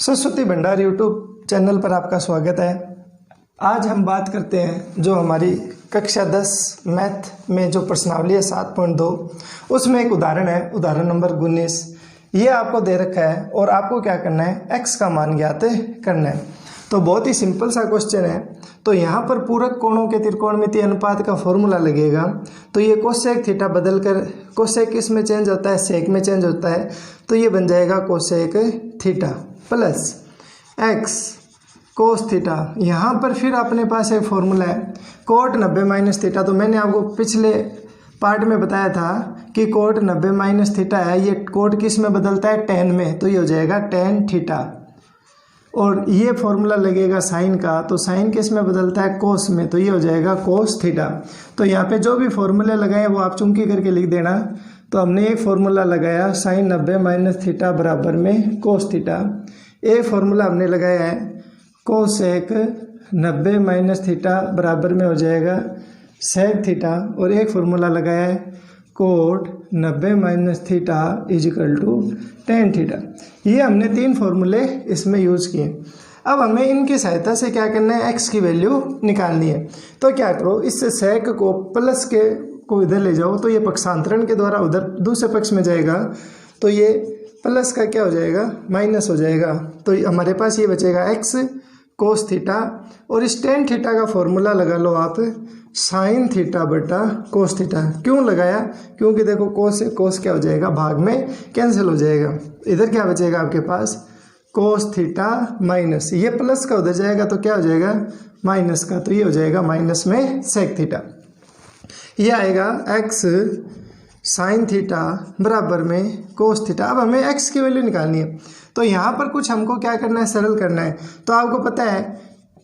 सरस्वती भंडार YouTube channel पर आपका स्वागत है। आज हम बात करते हैं जो हमारी कक्षा 10 मैथ में जो प्रश्नावली है 7.2 उसमें एक उदाहरण है, उदाहरण नंबर 19। ये आपको दे रखा है और आपको क्या करना है, x का मान ज्ञात करना है। तो बहुत ही सिंपल सा क्वेश्चन है। तो यहाँ पर पूरक कोणों के त्रिकोणमितीय अनुपात का फॉर्मूला लगेगा। तो ये कोसेक थीटा बदल कर कोसेक किस में चेंज होता है, सेक में चेंज होता है। तो ये बन जाएगा cosec theta plus x cos theta. यहाँ पर फिर अपने पास एक फॉर्मूला है कोट 90 माइनस थीटा। तो मैंने आपको पिछले पार्ट में बताया था कि कोट 90 माइनस थीटा है, ये कोट किस में बदलता है, टेन में। तो ये हो जाएगा टेन थीटा। और ये फॉर्मूला लगेगा साइन का, तो साइन किस में बदलता है, कोस में। तो ये हो जाएगा कोस थीटा। तो यहाँ पे जो भी फॉर्मूले लगाए वो आप चुंकी करके लिख देना। तो हमने एक फॉर्मूला लगाया साइन 90 माइनस थीटा बराबर में कोस थीटा। एक फॉर्मूला हमने लगाया है कोसेक 90 माइनस थीटा बराबर में हो जाएगा सेक थीटा। और एक फॉर्मूला लगाया है cot 90 minus theta is equal to tan theta. ये हमने तीन फॉर्मूले इसमें यूज किए। अब हमें इनकी सहायता से क्या करना है, एक्स की वैल्यू निकालनी है। तो क्या करो, इससे सेक को प्लस के को इधर ले जाओ, तो ये पक्षांतरण के द्वारा उधर दूसरे पक्ष में जाएगा। तो ये प्लस का क्या हो जाएगा, माइनस हो जाएगा। तो हमारे पास ये बचेगा एक्स कोस थीटा। और इस टेन थीटा का फॉर्मूला लगा लो आप साइन थीटा बटा कोस थीटा। क्यों लगाया, क्योंकि देखो कोस से कोस क्या हो जाएगा, भाग में कैंसिल हो जाएगा। इधर क्या बचेगा आपके पास कोस थीटा माइनस, ये प्लस का उधर जाएगा तो क्या हो जाएगा माइनस का। तो ये हो जाएगा माइनस में सेक थीटा। ये आएगा एक्स साइन थीटा बराबर में कोस थीटा। अब हमें एक्स की वैल्यू निकालनी है। तो यहाँ पर कुछ हमको क्या करना है, सरल करना है। तो आपको पता है,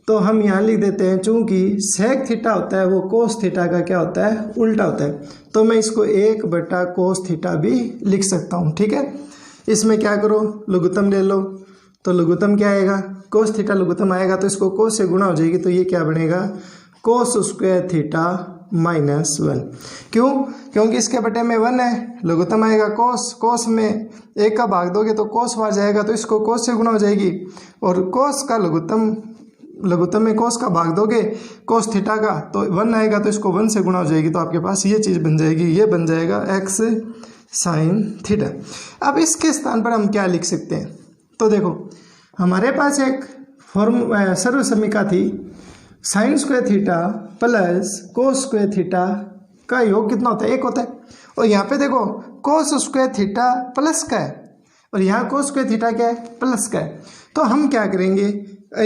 तो हम यहाँ लिख देते हैं, चूंकि सेक थीटा होता है वो कोस थीटा का क्या होता है, उल्टा होता है। तो मैं इसको 1 बटा कोस थीटा भी लिख सकता हूँ, ठीक है। इसमें क्या करो, लघुत्तम ले लो। तो लघुत्तम क्या आएगा, कोस थीटा लघुत्तम आएगा तो इसको कोस से गुणा हो जाएगी। तो ये क्या बनेगा कोस स्क्वायर थीटा माइनस 1। क्यों, क्योंकि इसके बटे में 1 है, लघुत्तम आएगा कोस, कोस में 1 का भाग दोगे तो कोस बाहर जाएगा, तो इसको कोस से गुणा हो जाएगी। और कोस का लघुत्तम में कोस का भाग दोगे कोस थीटा का, तो 1 आएगा, तो इसको 1 से गुणा हो जाएगी। तो आपके पास ये चीज़ बन जाएगी, ये बन जाएगा एक्स साइन थीटा। अब इसके स्थान पर हम क्या लिख सकते हैं, तो देखो हमारे पास एक सर्व समीका थी sine square theta plus cos square theta का योग कितना होता है, 1 होता है। और यहाँ पे देखो कोस स्क्वायर थीटा प्लस का है और यहाँ कोस स्क्वायर थीटा क्या है, प्लस का है। तो हम क्या करेंगे,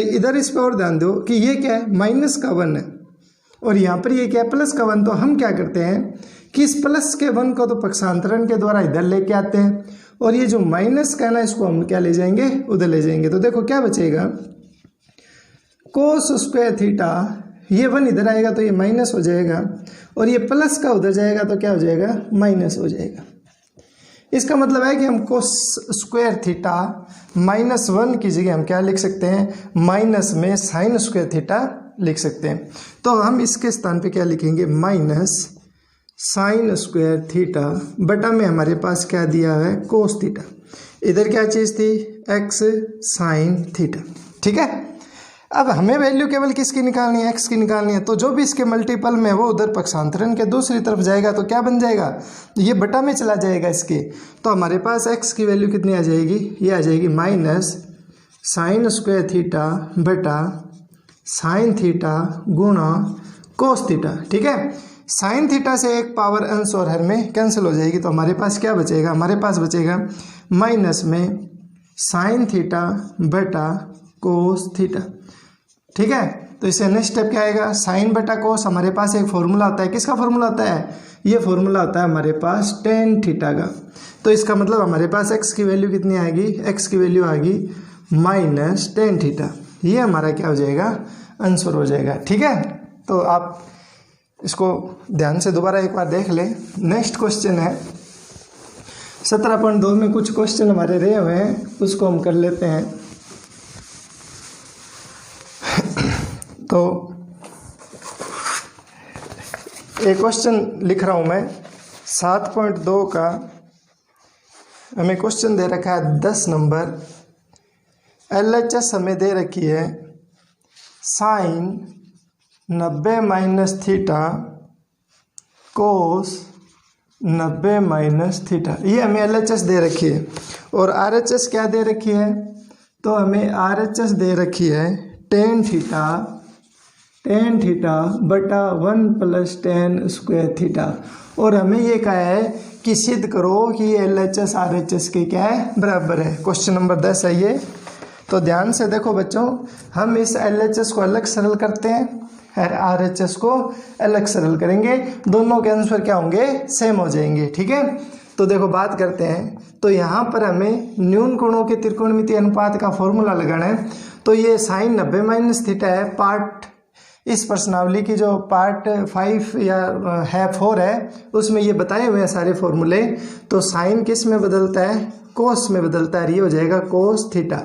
इधर इस पर और ध्यान दो कि ये क्या है, माइनस का 1 है और यहाँ पर ये क्या है, प्लस का 1। तो हम क्या करते हैं कि इस प्लस के 1 को तो पक्षांतरण के द्वारा इधर लेके आते हैं और ये जो माइनस का है ना, इसको हम क्या ले जाएंगे, उधर ले जाएंगे। तो देखो क्या बचेगा, कोस स्क्वायर थीटा, ये 1 इधर आएगा तो ये माइनस हो जाएगा और ये प्लस का उधर जाएगा तो क्या हो जाएगा, माइनस हो जाएगा। इसका मतलब है कि हम कोस स्क्वायर थीटा -1 की जगह हम क्या लिख सकते हैं, माइनस में साइन स्क्वायर थीटा लिख सकते हैं। तो हम इसके स्थान पे क्या लिखेंगे, माइनस साइन स्क्वायर थीटा बटा में हमारे पास क्या दिया है, कोस थीटा। इधर क्या चीज़ थी, एक्स साइन थीटा, ठीक है। अब हमें वैल्यू केवल किसकी निकालनी है, एक्स की निकालनी है। तो जो भी इसके मल्टीपल में वो उधर पक्षांतरण के दूसरी तरफ जाएगा तो क्या बन जाएगा, ये बटा में चला जाएगा इसके। तो हमारे पास एक्स की वैल्यू कितनी आ जाएगी, ये आ जाएगी माइनस साइन स्क्वायर थीटा बटा साइन थीटा गुणा कोस थीटा, ठीक है। साइन थीटा से एक पावर अंश और हर में कैंसिल हो जाएगी। तो हमारे पास क्या बचेगा, हमारे पास बचेगा माइनस में साइन थीटा बटा कोस थीटा, ठीक है। तो इससे नेक्स्ट स्टेप क्या आएगा, साइन बटा कोस। हमारे पास एक फॉर्मूला होता है, किसका फॉर्मूला होता है, ये फॉर्मूला होता है हमारे पास टेन थीटा का। तो इसका मतलब हमारे पास एक्स की वैल्यू कितनी आएगी, एक्स की वैल्यू आएगी माइनस टेन थीटा। ये हमारा क्या हो जाएगा, आंसर हो जाएगा, ठीक है। तो आप इसको ध्यान से दोबारा एक बार देख ले। नेक्स्ट क्वेश्चन है 17.2 में कुछ क्वेश्चन हमारे रहे हुए हैं, उसको हम कर लेते हैं। तो एक क्वेश्चन लिख रहा हूँ मैं 7.2 का। हमें क्वेश्चन दे रखा है 10 नंबर। LHS हमें दे रखी है sine 90 minus theta cos 90 minus theta, ये हमें LHS दे रखी है। और RHS क्या दे रखी है, तो हमें RHS दे रखी है टेन थीटा बटा 1 प्लस टेन स्क्वायर थीटा। और हमें ये कहा है कि सिद्ध करो कि ये LHS RHS के क्या है, बराबर है। क्वेश्चन नंबर 10 है ये। तो ध्यान से देखो बच्चों, हम इस LHS को अलग सरल करते हैं और RHS को अलग सरल करेंगे, दोनों के आंसर क्या होंगे, सेम हो जाएंगे। ठीक है, तो देखो बात करते हैं। तो यहाँ पर हमें न्यून कोणों के त्रिकोणमितीय अनुपात का फॉर्मूला लगाना है। तो ये साइन 90 माइनस थीटा है, पार्ट इस प्रश्नावली की जो पार्ट 5 या है 4 है उसमें ये बताए हुए हैं सारे फॉर्मूले। तो साइन किस में बदलता है, कोस में बदलता है, ये हो जाएगा कोस थीटा।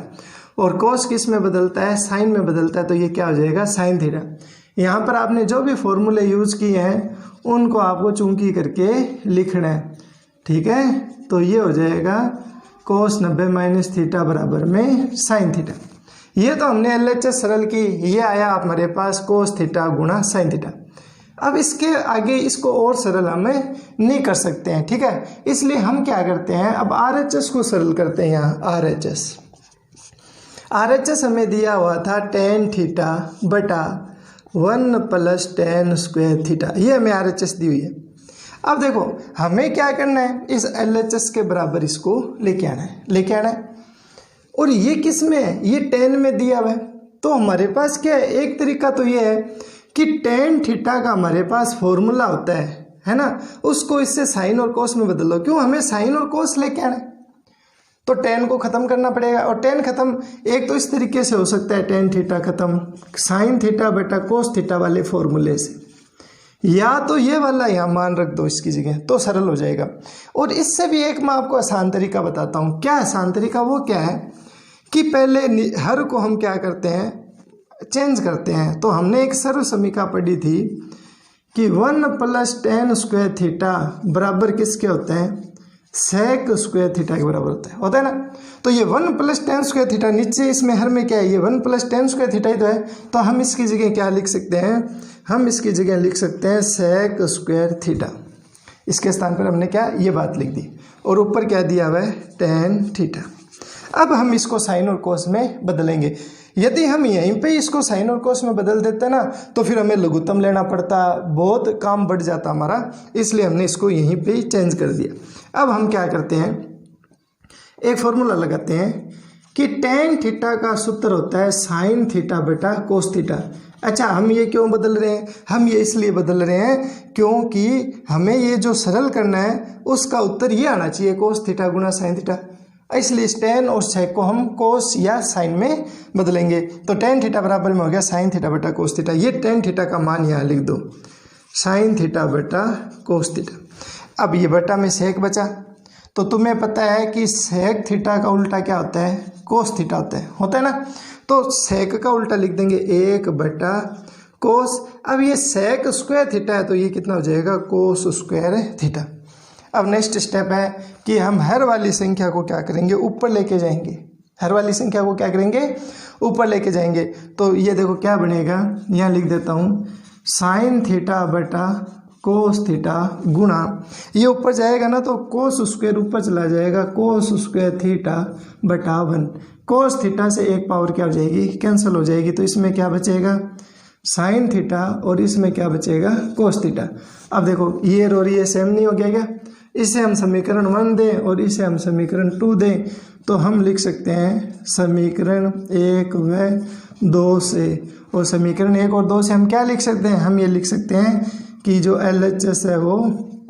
और कोस किस में बदलता है, साइन में बदलता है, तो ये क्या हो जाएगा, साइन थीटा। यहाँ पर आपने जो भी फॉर्मूले यूज़ किए हैं उनको आपको चूंकि करके लिखना है। ठीक है, तो ये हो जाएगा कोस 90 माइनस थीटा बराबर में साइन थीटा। ये तो हमने LHS सरल की, ये आया हमारे पास कोस थीटा गुणा साइन थीटा। अब इसके आगे इसको और सरल हमें नहीं कर सकते हैं। ठीक है, इसलिए हम क्या करते हैं, अब RHS को सरल करते हैं। यहाँ RHS हमें दिया हुआ था टेन थीटा बटा 1 प्लस टेन स्क्वायर थीटा, ये हमें RHS दी हुई है। अब देखो हमें क्या करना है, इस LHS के बराबर इसको लेके आना है, और ये किस में है, ये टेन में दिया हुआ है। तो हमारे पास क्या है, एक तरीका तो ये है कि टेन थीटा का हमारे पास फॉर्मूला होता है ना, उसको इससे साइन और कोस में बदल लो। क्यों, हमें साइन और कोस लेके आना है, तो टेन को खत्म करना पड़ेगा। और टेन खत्म एक तो इस तरीके से हो सकता है, टेन थीटा खत्म साइन थीटा बटा कोस थीटा वाले फॉर्मूले से, या तो ये वाला यहाँ मान रख दो इसकी जगह, तो सरल हो जाएगा। और इससे भी एक मैं आपको आसान तरीका बताता हूँ। क्या आसान तरीका, वो क्या है कि पहले हर को हम क्या करते हैं, चेंज करते हैं। तो हमने एक सर्व समीकरण पढ़ी थी कि 1 प्लस टेन स्क्वायर थीटा बराबर किसके होते हैं, सेक स्क्वायर थीटा के बराबर होता है ना। तो ये 1 प्लस टेन स्क्वायर थीटा नीचे इसमें हर में क्या है, ये 1 प्लस टेन स्क्वायर थीटा ही तो है। तो हम इसकी जगह क्या लिख सकते हैं, हम इसकी जगह लिख सकते हैं सेक स्क्वायर थीटा। इसके स्थान पर हमने क्या ये बात लिख दी, और ऊपर क्या दिया हुआ है, टेन थीटा। अब हम इसको साइन और कोस में बदलेंगे। यदि हम यहीं पे इसको साइन और कोस में बदल देते ना, तो फिर हमें लघुत्तम लेना पड़ता, बहुत काम बढ़ जाता हमारा, इसलिए हमने इसको यहीं पे ही चेंज कर दिया। अब हम क्या करते हैं, एक फॉर्मूला लगाते हैं कि टेन थीटा का सूत्र होता है साइन थीटा बटा कोस थीटा। अच्छा, हम ये क्यों बदल रहे हैं, हम ये इसलिए बदल रहे हैं क्योंकि हमें ये जो सरल करना है उसका उत्तर ये आना चाहिए, कोस थीटा गुणा साइन थीटा। इसलिए टेन और सेक को हम कोस या साइन में बदलेंगे। तो टेन थीटा बराबर में हो गया साइन थीटा बटा कोस थीटा। ये टेन थीटा का मान यहाँ लिख दो, साइन थीटा बटा कोस थीटा। अब ये बटा में सेक बचा, तो तुम्हें पता है कि सेक थीटा का उल्टा क्या होता है, कोस थीटा होता है ना। तो सेक का उल्टा लिख देंगे 1 बटा कोस। अब ये सेक स्क्वायर थीटा है, तो ये कितना हो जाएगा, कोस स्क्वायर थीटा। अब नेक्स्ट स्टेप है कि हम हर वाली संख्या को क्या करेंगे, ऊपर लेके जाएंगे। हर वाली संख्या को क्या करेंगे, ऊपर लेके जाएंगे। तो ये देखो क्या बनेगा, यहाँ लिख देता हूँ, साइन थीटा बटा कोस थीटा गुणा, ये ऊपर जाएगा ना तो कोस स्क्वायर ऊपर चला जाएगा, कोस स्क्वायर थीटा बटा 1। कोस थीटा से एक पावर क्या हो जाएगी, कैंसिल हो जाएगी। तो इसमें क्या बचेगा, साइन थीटा, और इसमें क्या बचेगा, कोस थीटा। अब देखो ये और ये सेम नहीं हो गया क्या, इसे हम समीकरण 1 दें और इसे हम समीकरण 2 दें, तो हम लिख सकते हैं समीकरण 1 व 2 से। और समीकरण 1 और 2 से हम क्या लिख सकते हैं, हम ये लिख सकते हैं कि जो LHS है वो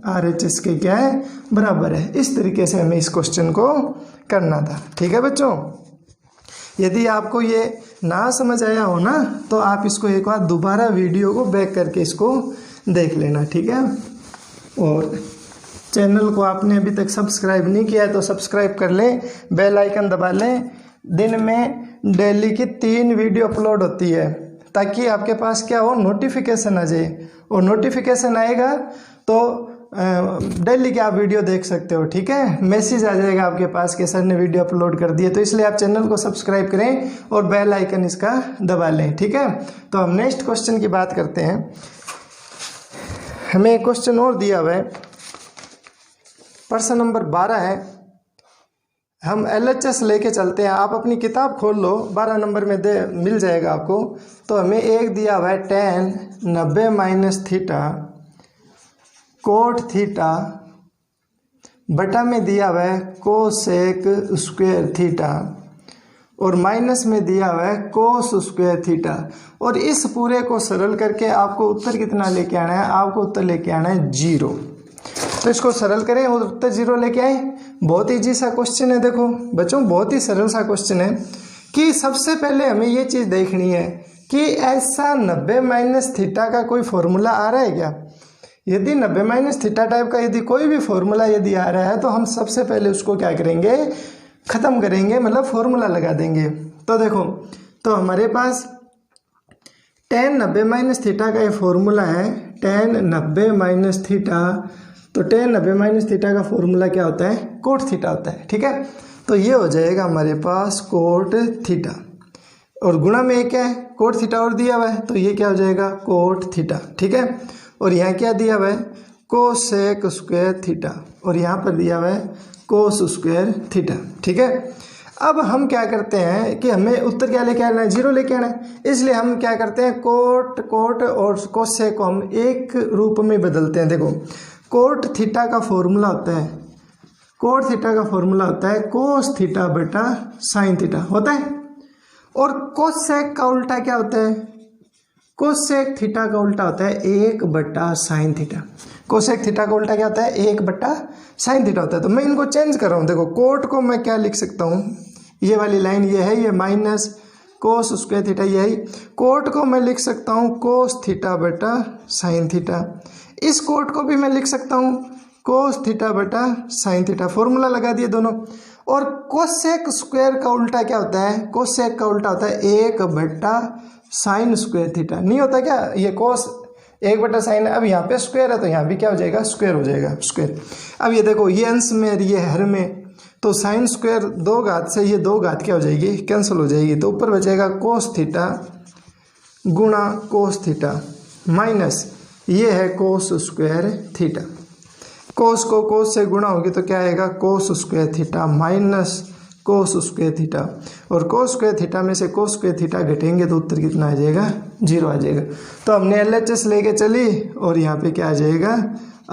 RHS के क्या है, बराबर है। इस तरीके से हमें इस क्वेश्चन को करना था। ठीक है बच्चों, यदि आपको ये ना समझ आया हो ना, तो आप इसको एक बार दोबारा वीडियो को बैक करके इसको देख लेना। ठीक है, और चैनल को आपने अभी तक सब्सक्राइब नहीं किया है तो सब्सक्राइब कर लें, बेल आइकन दबा लें। दिन में डेली की 3 वीडियो अपलोड होती है, ताकि आपके पास क्या हो, नोटिफिकेशन आ जाए। और नोटिफिकेशन आएगा तो डेली की आप वीडियो देख सकते हो, ठीक है। मैसेज आ जाएगा आपके पास कि सर ने वीडियो अपलोड कर दी है, तो इसलिए आप चैनल को सब्सक्राइब करें और बेल आइकन इसका दबा लें, ठीक है। तो हम नेक्स्ट क्वेश्चन की बात करते हैं। हमें एक क्वेश्चन और दिया हुआ है, प्रश्न नंबर 12 है। हम LHS लेके चलते हैं, आप अपनी किताब खोल लो, 12 नंबर में मिल जाएगा आपको। तो हमें एक दिया हुआ है tan 90 - थीटा कोट थीटा बटा में दिया हुआ है कोसेक स्क्वायर थीटा और माइनस में दिया हुआ है कोस स्क्वायर थीटा। और इस पूरे को सरल करके आपको उत्तर कितना लेके आना है? आपको उत्तर लेके आना है 0। तो इसको सरल करें और उत्तर 0 लेके आए। बहुत ईजी सा क्वेश्चन है, देखो बच्चों, बहुत ही सरल सा क्वेश्चन है कि सबसे पहले हमें ये चीज़ देखनी है कि ऐसा 90 - थीटा का कोई फॉर्मूला आ रहा है क्या। यदि 90 - थीटा टाइप का यदि कोई भी फॉर्मूला यदि आ रहा है तो हम सबसे पहले उसको क्या करेंगे? ख़त्म करेंगे, मतलब फॉर्मूला लगा देंगे। तो देखो, तो हमारे पास tan 90 - थीटा का ये फॉर्मूला है, tan 90 - थीटा। तो tan 90 - थीटा का फॉर्मूला क्या होता है? कोट थीटा होता है, ठीक है। तो ये हो जाएगा हमारे पास कोट थीटा और गुणा में एक क्या है? कोट थीटा और दिया हुआ है, तो ये क्या हो जाएगा? कोट थीटा, ठीक है। और यहाँ क्या दिया हुआ है? कोसेक स्क्वायर थीटा और यहाँ पर दिया हुआ है कोस स्क्वायर थीटा, ठीक है। अब हम क्या करते हैं कि हमें उत्तर क्या लेके आना है? 0 लेके आना है। इसलिए हम क्या करते हैं? कोट और कोसेक को हम एक रूप में बदलते हैं। देखो, कोट थीटा का फॉर्मूला होता है, कोट थीटा का फॉर्मूला होता है कोस थीटा बटा साइन थीटा होता है। और कोसेक का उल्टा क्या होता है? कोसेक थीटा का उल्टा होता है 1 बटा साइन थीटा। कोसेक थीटा का उल्टा क्या होता है? 1 बटा साइन थीटा होता है। तो मैं इनको चेंज कर रहा हूँ। देखो, कोट को मैं क्या लिख सकता हूँ? ये वाली लाइन ये है, ये माइनस कोस स्क्वायर थीटा, ये है। कोट को मैं लिख सकता हूँ कोस थीटा बटा साइन थीटा। इस कोट को भी मैं लिख सकता हूँ कोस थीटा बटा साइन थीटा। फॉर्मूला लगा दिए दोनों। और कोसेक स्क्वायर का उल्टा क्या होता है? कोसेक का उल्टा होता है 1 बटा साइन स्क्वायर थीटा। नहीं होता क्या? ये कोस 1 बटा साइन, अब यहाँ पे स्क्वायर है तो यहाँ भी क्या हो जाएगा? स्क्वायर हो जाएगा, स्क्वायर। अब ये देखो, ये अंश में और ये हर में, तो साइन स्क्वायर 2 घात से ये 2 घात क्या हो जाएगी? कैंसिल हो जाएगी। तो ऊपर बचेगा कोस थीटा गुणा कोस थीटा माइनस ये है कोस स्क्वायर थीटा। कोस को कोस से गुणा होगी तो क्या आएगा? Cos square theta minus cos square theta. और कोस स्क्वायर थीटा में से कोस स्क्वायर थीटा घटेंगे तो उत्तर कितना आ जाएगा? 0 आ जाएगा। तो हमने LHS लेके चली और यहाँ पे क्या आ जाएगा?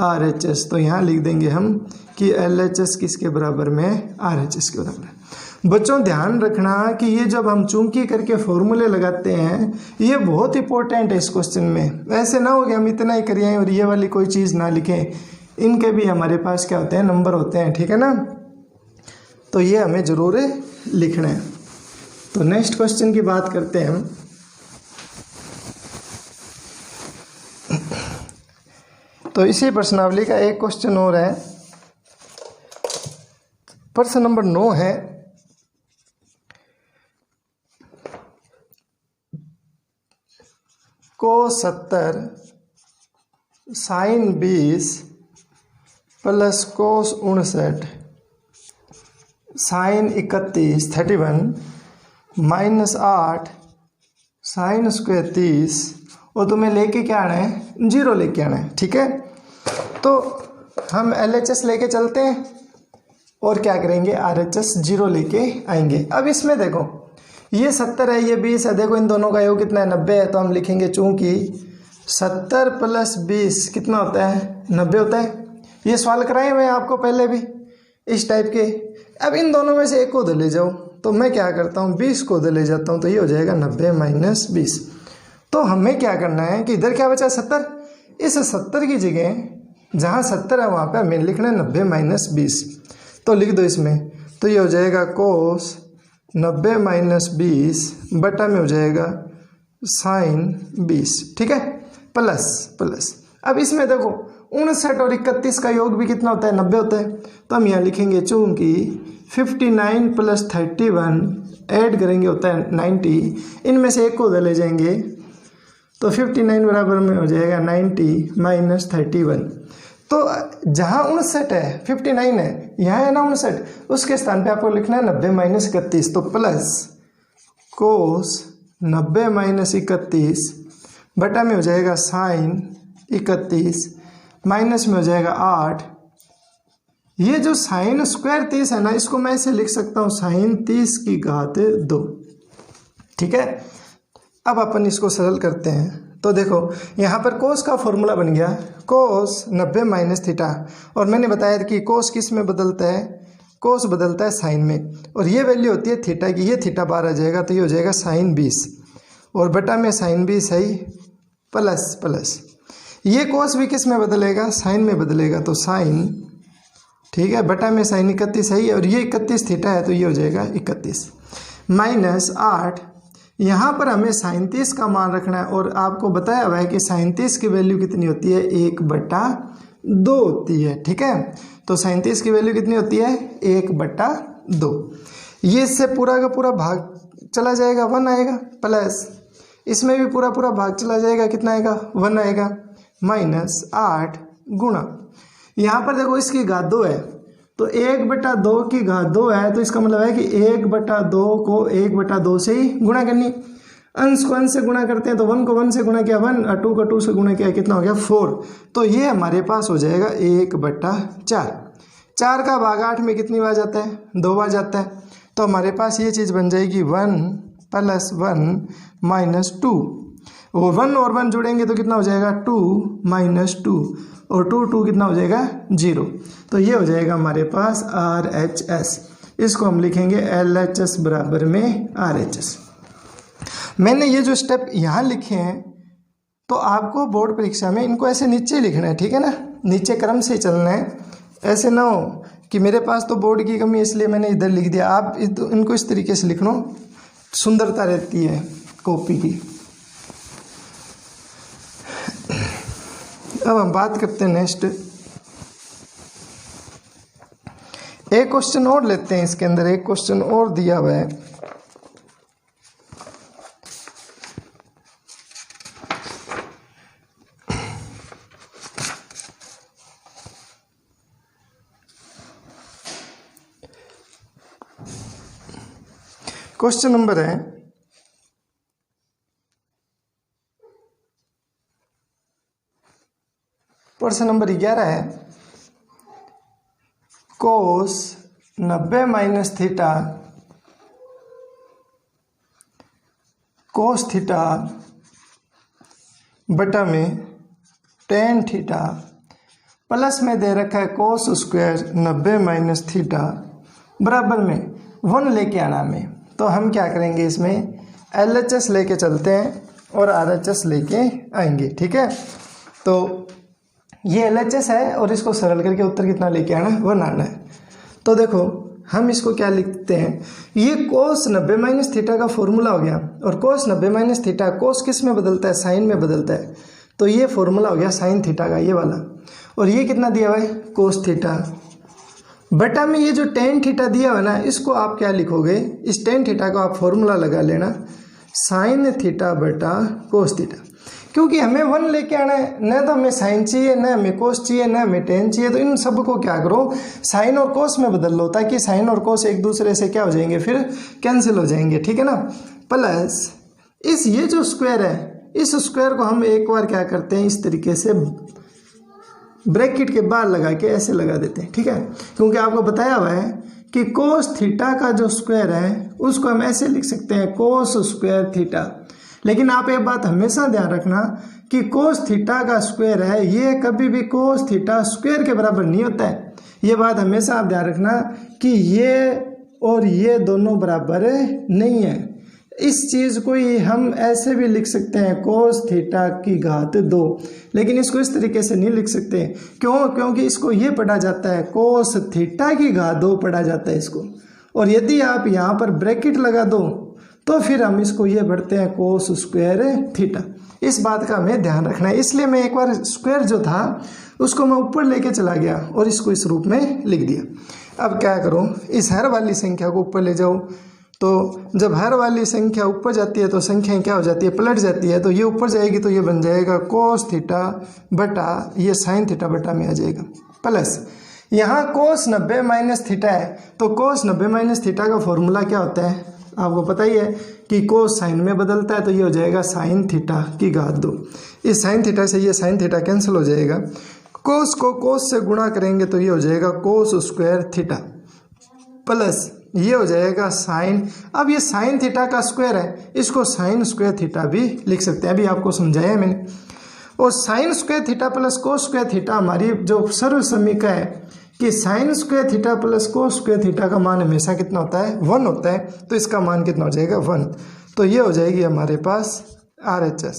RHS। तो यहाँ लिख देंगे हम कि LHS किसके बराबर में है? RHS के बराबर है। बच्चों ध्यान रखना कि ये जब हम चूंकि करके फॉर्मूले लगाते हैं, ये बहुत इंपॉर्टेंट है इस क्वेश्चन में। ऐसे ना हो कि हम इतना ही करिए और ये वाली कोई चीज़ ना लिखें। इनके भी हमारे पास क्या होते हैं? नंबर होते हैं, ठीक है ना। तो ये हमें ज़रूर लिखना है। तो नेक्स्ट क्वेश्चन की बात करते हैं हम। तो इसी प्रश्नावली का एक क्वेश्चन और है, प्रश्न नंबर 9 है। Cos 70 sine 20 plus cos 59 sine 31 minus 8 sine square 30 और तुम्हें लेके क्या आना है? 0 लेके आना है, ठीक है। तो हम LHS लेके चलते हैं और क्या करेंगे? RHS 0 लेके आएंगे। अब इसमें देखो, ये 70 है, ये 20 है। देखो इन दोनों का योग कितना है? 90 है। तो हम लिखेंगे चूंकि 70 प्लस 20 कितना होता है? 90 होता है। ये सवाल कराए हुए हैं आपको पहले भी इस टाइप के। अब इन दोनों में से एक को उधर ले जाओ, तो मैं क्या करता हूँ? 20 को उधर ले जाता हूँ, तो ये हो जाएगा 90 माइनस 20। तो हमें क्या करना है कि इधर क्या बचा? 70। इस 70 की जगह जहाँ 70 है वहाँ पे हमें लिखना है 90 माइनस 20। तो लिख दो इसमें, तो ये हो जाएगा कोस 90 माइनस 20 बटा में हो जाएगा साइन 20, ठीक है, प्लस। अब इसमें देखो 59 और 31 का योग भी कितना होता है? 90 होता है। तो हम यहाँ लिखेंगे चूँकि 59 प्लस 31 ऐड करेंगे होता है 90, इनमें से एक को उधर ले जाएंगे तो 59 बराबर में हो जाएगा 90 माइनस 31। तो जहाँ 59 है 59 है, यहाँ है ना 59, उसके स्थान पे आपको लिखना है 90 माइनस 31। तो प्लस कोस 90 माइनस 31 बटा में हो जाएगा साइन 31 माइनस में हो जाएगा 8। ये जो साइन स्क्वायर 30 है ना, इसको मैं ऐसे लिख सकता हूँ साइन 30 की घात 2। ठीक है, अब अपन इसको सरल करते हैं। तो देखो यहाँ पर कोस का फॉर्मूला बन गया कोस 90 माइनस थीटा, और मैंने बताया कि कोस किस में बदलता है, कोस बदलता है साइन में, और ये वैल्यू होती है थीटा की, ये थीटा बाहर आ जाएगा तो ये हो जाएगा साइन 20 और बटा में साइन 20 है प्लस प्लस ये कोस भी किस में बदलेगा, साइन में बदलेगा, तो साइन, ठीक है, बटा में साइन 31 है और ये 31 थीटा है तो ये हो जाएगा 31 माइनस 8। यहाँ पर हमें साइन 30 का मान रखना है और आपको बताया हुआ है कि साइन 30 की वैल्यू कितनी होती है, 1/2 होती है। ठीक है, तो साइन 30 की वैल्यू कितनी होती है, 1/2। ये इससे पूरा का पूरा भाग चला जाएगा 1 आएगा, प्लस इसमें भी पूरा पूरा भाग चला जाएगा, कितना आएगा 1 आएगा, माइनस 8 गुणा, यहाँ पर देखो इसकी घात 2 है तो 1/2 की घात 2 है, तो इसका मतलब है कि 1/2 को 1/2 से ही गुणा करनी। अंश को अंश से गुणा करते हैं तो 1 को 1 से गुणा किया 1 और 2 को 2 से गुणा किया, कितना हो गया 4। तो ये हमारे पास हो जाएगा 1/4। 4 का भाग 8 में कितनी बार जाता है, 2 बार जाता है, तो हमारे पास ये चीज़ बन जाएगी 1 + 1 - 2, और 1 और 1 जुड़ेंगे तो कितना हो जाएगा 2 - 2 और 2 कितना हो जाएगा 0। तो ये हो जाएगा हमारे पास RHS। इसको हम लिखेंगे LHS बराबर में RHS। मैंने ये जो स्टेप यहाँ लिखे हैं तो आपको बोर्ड परीक्षा में इनको ऐसे नीचे लिखना है, ठीक है ना, नीचे क्रम से चलना है, ऐसे ना हो कि मेरे पास तो बोर्ड की कमी है इसलिए मैंने इधर लिख दिया। आप इनको इस तरीके से लिख लो, सुंदरता रहती है कॉपी की। अब हम बात करते हैं नेक्स्ट, एक क्वेश्चन और लेते हैं। इसके अंदर एक क्वेश्चन और दिया हुआ है, क्वेश्चन नंबर है प्रश्न नंबर 11 है, कोस 90 माइनस थीटा कोस थीटा बटा में टेन थीटा प्लस में दे रखा है कोस स्क्वायर 90 माइनस थीटा बराबर में 1 लेके आना में। तो हम क्या करेंगे, इसमें LHS लेके चलते हैं और RHS लेके आएंगे। ठीक है, तो ये LHS है और इसको सरल करके उत्तर कितना लेके आना है, 1 आना है। तो देखो हम इसको क्या लिखते हैं, ये कोस 90 माइनस थीटा का फॉर्मूला हो गया, और कोस 90 माइनस थीटा कोस किस में बदलता है, साइन में बदलता है, तो ये फॉर्मूला हो गया साइन थीटा का, ये वाला। और ये कितना दिया हुआ है, कोस थीटा बटा में ये जो टेन थीटा दिया हुआ है ना, इसको आप क्या लिखोगे, इस टेन थीटा को आप फॉर्मूला लगा लेना, साइन थीटा बटा कोस थीटा, क्योंकि हमें 1 लेके आना है, न तो हमें साइन चाहिए, न हमें कोस चाहिए, न हमें टेन चाहिए। तो इन सब को क्या करो, साइन और कोस में बदल लो, ताकि साइन और कोस एक दूसरे से क्या हो जाएंगे, फिर कैंसिल हो जाएंगे। ठीक है ना, प्लस इस ये जो स्क्वायर है, इस स्क्वायर को हम एक बार क्या करते हैं, इस तरीके से ब्रैकेट के बाहर लगा के ऐसे लगा देते हैं। ठीक है, क्योंकि आपको बताया हुआ है कि कोस थीटा का जो स्क्वायर है उसको हम ऐसे लिख सकते हैं, कोस स्क्वायर थीटा। लेकिन आप एक बात हमेशा ध्यान रखना कि कोस थीटा का स्क्वायर है, ये कभी भी कोस थीटा स्क्वायर के बराबर नहीं होता है। ये बात हमेशा आप ध्यान रखना कि ये और ये दोनों बराबर नहीं है। इस चीज़ को ही हम ऐसे भी लिख सकते हैं, कोस थीटा की घात 2, लेकिन इसको इस तरीके से नहीं लिख सकते। क्यों? क्योंकि इसको ये पढ़ा जाता है, कोस थीटा की घात 2 पढ़ा जाता है इसको। और यदि आप यहाँ पर ब्रैकेट लगा दो तो फिर हम इसको ये पढ़ते हैं कोस स्क्वायर थीटा। इस बात का हमें ध्यान रखना है। इसलिए मैं एक बार स्क्वायर जो था उसको मैं ऊपर लेके चला गया और इसको इस रूप में लिख दिया। अब क्या करूँ, इस हर वाली संख्या को ऊपर ले जाओ तो जब हर वाली संख्या ऊपर जाती है तो संख्या क्या हो जाती है, पलट जाती है। तो ये ऊपर जाएगी तो ये बन जाएगा कोस थीटा बटा ये साइन थीटा बटा में आ जाएगा, प्लस यहाँ कोस 90 माइनस थीटा है तो कोस 90 माइनस थीटा का फॉर्मूला क्या होता है आपको पता ही है कि कोस साइन में बदलता है, तो ये हो जाएगा साइन थीटा की घात 2। इस साइन थीटा से ये साइन थीटा कैंसिल हो जाएगा, कोस को कोस से गुणा करेंगे तो ये हो जाएगा कोस स्क्वायर थीटा, प्लस ये हो जाएगा साइन। अब ये साइन थीटा का स्क्वायर है, इसको साइन स्क्वायर थीटा भी लिख सकते हैं, अभी आपको समझाया है मैंने। और sine square theta plus cos square theta हमारी जो सर्व समीकरण है कि sine square theta plus cos square theta का मान हमेशा कितना होता है, 1 होता है। तो इसका मान कितना हो जाएगा, 1। तो ये हो जाएगी हमारे पास RHS,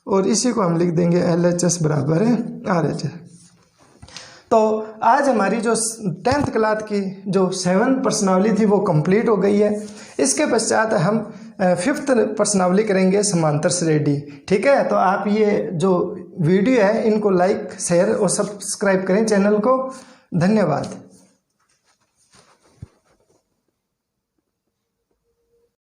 और इसी को हम लिख देंगे LHS बराबर है RHS। तो आज हमारी जो 10th क्लास की जो 7th प्रश्नावली थी वो कंप्लीट हो गई है। इसके पश्चात हम 5th प्रश्नावली करेंगे समांतर श्रेणी। ठीक है, तो आप ये जो वीडियो है इनको लाइक शेयर और सब्सक्राइब करें चैनल को। धन्यवाद।